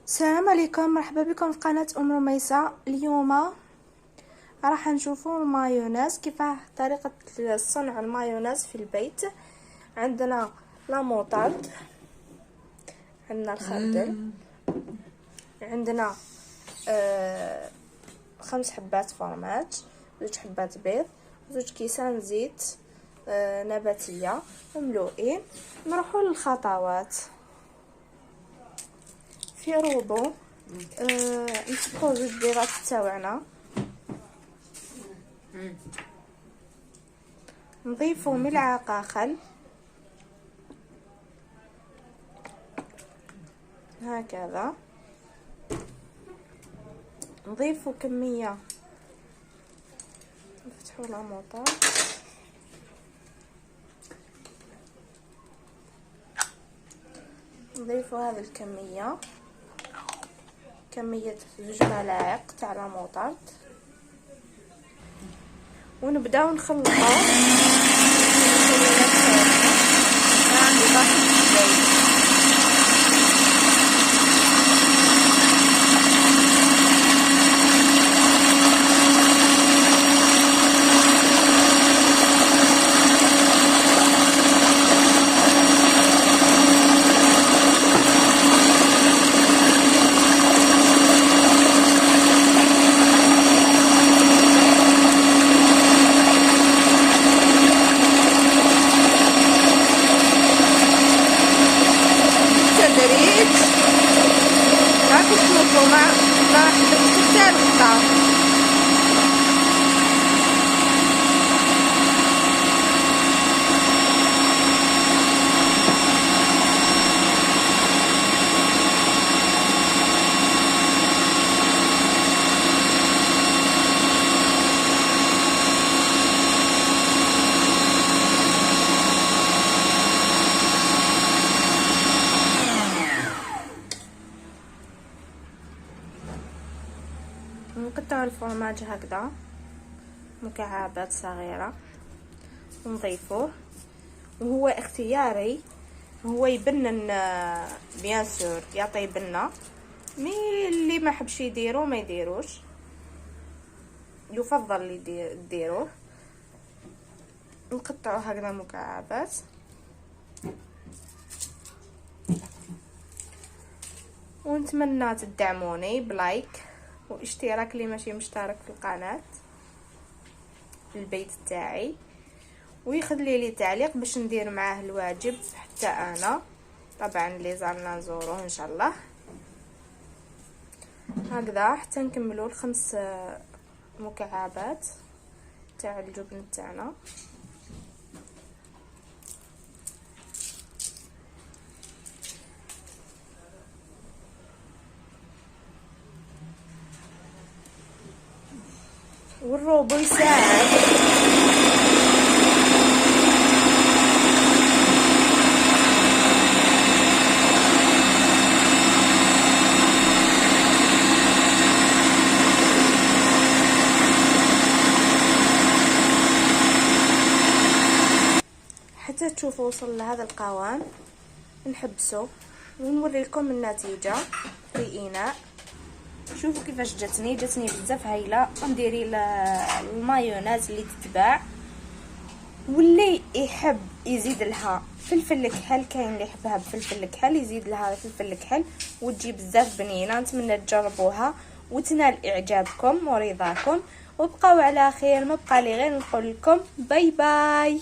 السلام عليكم، مرحبا بكم في قناة ام رميسة. اليوم راح نشوفوا المايونيز، كيف طريقة صنع المايونيز في البيت. عندنا لا موطارد، عندنا الخردل، عندنا 5 حبات فرماج، 2 حبات بيض، 2 كيسان زيت نباتية مملوئين. نروحوا للخطوات. في روبو نسبقو 2 بيضات تاوعنا، نضيفو ملعقة خل هكذا، نضيفو كمية، نفتحو لاموطا، نضيفو هذه الكمية، كمية 2 ملاعق تاع لاموطارد، ونبداو نخلطو. راكم تشوفوا ما راح حتى القطع. نقطع الفرماج هكذا مكعبات صغيرة ونضيفوه، وهو اختياري، هو يبنن بيان سور، يعطي بنه. اللي ما حبش يديرو ما يديروش، يفضل يديروه. نقطعو هكذا مكعبات، ونتمنى تدعموني بلايك واشتراك اللي ماشي مشترك في القناة في البيت تاعي، ويخلي لي تعليق باش ندير معاه الواجب حتى انا. طبعا اللي زارنا نزوروه ان شاء الله. هكذا حتى نكملوا 5 مكعبات تاع الجبن تاعنا. والروبو يساعد. حتى تشوفوا وصل لهذا القوام نحبسه ونوري لكم النتيجة في إناء. شوفوا كيفاش جاتني بزاف هايله. ونديري المايونيز اللي تتباع، واللي يحب يزيد لها فلفل الكحل، كاين اللي يحبها بفلفل الكحل يزيد لها فلفل الكحل وتجي بزاف بنينه. نتمنى تجربوها وتنال اعجابكم ورضاكم، وبقاو على خير. ما بقى لي غير نقول لكم باي باي.